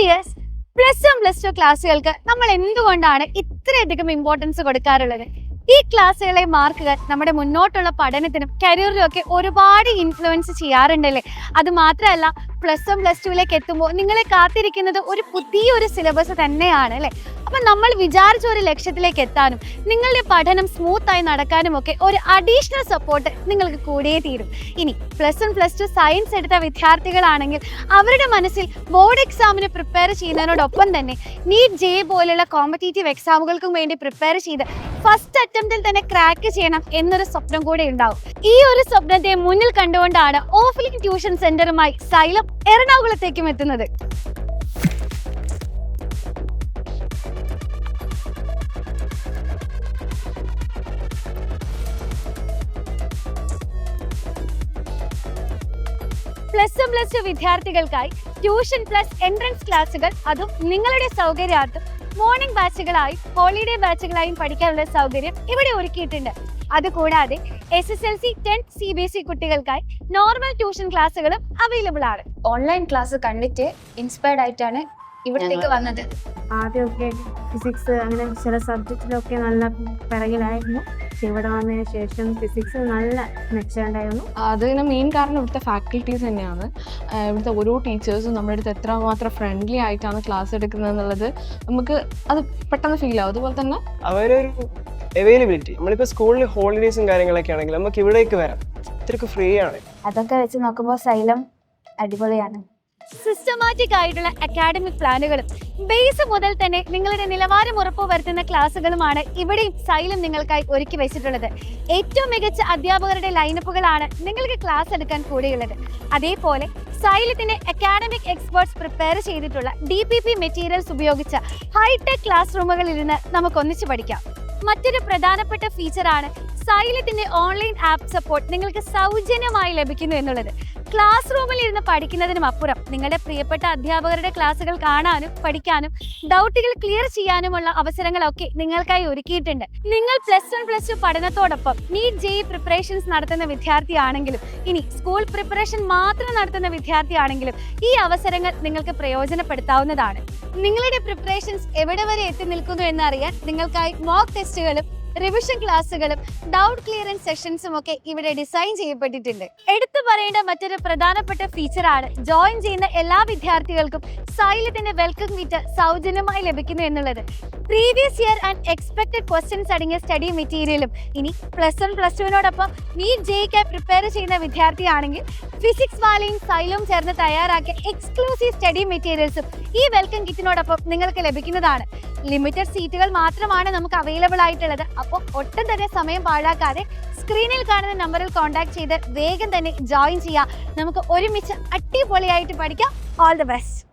Dears, +1 +2 ക്ലാസ്സുകൾക്ക് നമ്മൾ എന്തുകൊണ്ടാണ് ഇത്രയധികം ഇമ്പോർട്ടൻസ് കൊടുക്കാറുള്ളത്? ഈ ക്ലാസ്സുകളെ മാർക്കുകൾ നമ്മുടെ മുന്നോട്ടുള്ള പഠനത്തിനും കരിയറിലും ഒക്കെ ഒരുപാട് ഇൻഫ്ലുവൻസ് ചെയ്യാറുണ്ടല്ലേ. അത് മാത്രമല്ല, +1 +2ലേക്ക് എത്തുമ്പോൾ നിങ്ങളെ കാത്തിരിക്കുന്നത് ഒരു പുതിയൊരു സിലബസ് തന്നെയാണ് അല്ലേ. അപ്പം നമ്മൾ വിചാരിച്ച ഒരു ലക്ഷ്യത്തിലേക്ക് എത്താനും നിങ്ങളുടെ പഠനം സ്മൂത്തായി നടക്കാനും ഒക്കെ ഒരു അഡീഷണൽ സപ്പോർട്ട് നിങ്ങൾക്ക് കൂടിയേ തീരും. ഇനി +1 +2 സയൻസ് എടുത്ത വിദ്യാർത്ഥികളാണെങ്കിൽ അവരുടെ മനസ്സിൽ ബോർഡ് എക്സാമിന് പ്രിപ്പയർ ചെയ്യുന്നതിനോടൊപ്പം തന്നെ നീറ്റ് ജെ പോലുള്ള കോമ്പറ്റേറ്റീവ് എക്സാമുകൾക്കും വേണ്ടി പ്രിപ്പയർ ചെയ്ത് ഫസ്റ്റ് അറ്റംപ്റ്റിൽ തന്നെ ക്രാക്ക് ചെയ്യണം എന്നൊരു സ്വപ്നം കൂടെ ഉണ്ടാവും. ഈ ഒരു സ്വപ്നത്തെ മുന്നിൽ കണ്ടുകൊണ്ടാണ് ഓഫ്ലൈൻ ട്യൂഷൻ സെന്ററുമായി സൈലം എറണാകുളത്തേക്കും എത്തുന്നത്. +1 +2 വിദ്യാർത്ഥികൾക്കായി ട്യൂഷൻ പ്ലസ് എൻട്രൻസ് ക്ലാസുകൾ, അതും നിങ്ങളുടെ സൗകര്യാർത്ഥം മോർണിംഗ് ബാച്ചുകളായും ഹോളിഡേ ബാച്ചുകളായും പഠിക്കാനുള്ള സൗകര്യം ഇവിടെ ഒരുക്കിയിട്ടുണ്ട്. അതുകൂടാതെ SSLC 10th CBSE കുട്ടികൾക്കായി നോർമൽ ട്യൂഷൻ ക്ലാസ്സുകളും അവൈലബിൾ ആണ്. ഓൺലൈൻ ക്ലാസ് കണ്ടിട്ട് ഇൻസ്പയർഡ് ആയിട്ടാണ് ഇവിടത്തേക്ക് വന്നത്. ആദ്യമൊക്കെ ഫിസിക്സ് അങ്ങനെ ചില സബ്ജക്റ്റിലൊക്കെ നല്ല പിറകിലായിരുന്നു. പക്ഷെ ഇവിടെ വന്നതിന് ശേഷം ഫിസിക്സ് നല്ല മെച്ചമുണ്ടായിരുന്നു. അതിന് മെയിൻ കാരണം ഇവിടുത്തെ ഫാക്കൽറ്റീസ് തന്നെയാണ്. ഇവിടുത്തെ ഓരോ ടീച്ചേഴ്സും നമ്മുടെ അടുത്ത് എത്രമാത്രം ഫ്രണ്ട്ലി ആയിട്ടാണ് ക്ലാസ് എടുക്കുന്നത് എന്നുള്ളത് നമുക്ക് അത് പെട്ടെന്ന് ഫീൽ ആവും. അതുപോലെ തന്നെ അവരൊരു അവൈലബിലിറ്റി, നമ്മളിപ്പോൾ സ്കൂളിൽ ഹോളിഡേയ്സും കാര്യങ്ങളൊക്കെ ആണെങ്കിൽ നമുക്ക് ഇവിടേക്ക് വരാം, ഇത്രയ്ക്ക് ഫ്രീ ആണ്. അതൊക്കെ വെച്ച് നോക്കുമ്പോൾ സൈലം അടിപൊളിയാണ്. സിസ്റ്റമാറ്റിക് ആയിട്ടുള്ള അക്കാഡമിക് പ്ലാനുകളും ബേസ് മുതൽ തന്നെ നിങ്ങളുടെ നിലവാരം ഉറപ്പുവരുത്തുന്ന ക്ലാസ്സുകളുമാണ് ഇവിടെയും സൈലം നിങ്ങൾക്കായി ഒരുക്കി വെച്ചിട്ടുള്ളത്. ഏറ്റവും മികച്ച അധ്യാപകരുടെ ലൈനപ്പുകളാണ് നിങ്ങൾക്ക് ക്ലാസ് എടുക്കാൻ കൂടെയുള്ളത്. അതേപോലെ സൈലത്തിന്റെ അക്കാഡമിക് എക്സ്പേർട്സ് പ്രിപ്പയർ ചെയ്തിട്ടുള്ള DPP മെറ്റീരിയൽസ് ഉപയോഗിച്ച ഹൈടെക് ക്ലാസ് റൂമുകളിൽ ഇരുന്ന് നമുക്ക് ഒന്നിച്ചു പഠിക്കാം. മറ്റൊരു പ്രധാനപ്പെട്ട ഫീച്ചറാണ് സൈലത്തിന്റെ ഓൺലൈൻ ആപ്പ് സപ്പോർട്ട് നിങ്ങൾക്ക് സൗജന്യമായി ലഭിക്കുന്നു എന്നുള്ളത്. ക്ലാസ് റൂമിൽ ഇരുന്ന് പഠിക്കുന്നതിനും അപ്പുറം നിങ്ങളുടെ പ്രിയപ്പെട്ട അധ്യാപകരുടെ ക്ലാസ്സുകൾ കാണാനും പഠിക്കാനും ഡൗട്ടുകൾ ക്ലിയർ ചെയ്യാനുമുള്ള അവസരങ്ങളൊക്കെ നിങ്ങൾക്കായി ഒരുക്കിയിട്ടുണ്ട്. നിങ്ങൾ +1 +2 പഠനത്തോടൊപ്പം നീറ്റ് JEE പ്രിപ്പറേഷൻസ് നടത്തുന്ന വിദ്യാർത്ഥിയാണെങ്കിലും ഇനി സ്കൂൾ പ്രിപ്പറേഷൻ മാത്രം നടത്തുന്ന വിദ്യാർത്ഥിയാണെങ്കിലും ഈ അവസരങ്ങൾ നിങ്ങൾക്ക് പ്രയോജനപ്പെടുത്താവുന്നതാണ്. നിങ്ങളുടെ പ്രിപ്പറേഷൻസ് എവിടെ വരെ എത്തി നിൽക്കുന്നു എന്നറിയാൻ നിങ്ങൾക്കായി മോക്ക് ടെസ്റ്റുകളും റിവിഷൻ ക്ലാസ്സുകളും ഡൗട്ട് ക്ലിയറൻസ് സെഷൻസും ഒക്കെ ഇവിടെ ഡിസൈൻ ചെയ്യപ്പെട്ടിട്ടുണ്ട്. എടുത്തു പറയേണ്ട മറ്റൊരു പ്രധാനപ്പെട്ട ഫീച്ചറാണ് ജോയിൻ ചെയ്യുന്ന എല്ലാ വിദ്യാർത്ഥികൾക്കും സൈലത്തിന്റെ വെൽക്കം മീറ്റ് സൗജന്യമായി ലഭിക്കുന്നു എന്നുള്ളത്. Previous year and expected questions അടങ്ങിയ സ്റ്റഡി മെറ്റീരിയലും ഇനി +1 +2നോടൊപ്പം നീറ്റ് JEE പ്രിപ്പയർ ചെയ്യുന്ന വിദ്യാർത്ഥിയാണെങ്കിൽ ഫിസിക്സ് വാലയും സൈലവും ചേർന്ന് തയ്യാറാക്കിയ എക്സ്ക്ലൂസീവ് സ്റ്റഡി മെറ്റീരിയൽസും ഈ വെൽക്കം കിറ്റിനോടൊപ്പം നിങ്ങൾക്ക് ലഭിക്കുന്നതാണ്. ലിമിറ്റഡ് സീറ്റുകൾ മാത്രമാണ് നമുക്ക് അവൈലബിൾ ആയിട്ടുള്ളത്. അപ്പോൾ ഒട്ടും തന്നെ സമയം പാഴാക്കാതെ സ്ക്രീനിൽ കാണുന്ന നമ്പറിൽ കോൺടാക്ട് ചെയ്ത് വേഗം തന്നെ ജോയിൻ ചെയ്യാം. നമുക്ക് ഒരുമിച്ച് അടിപൊളിയായിട്ട് പഠിക്കാം. All the best.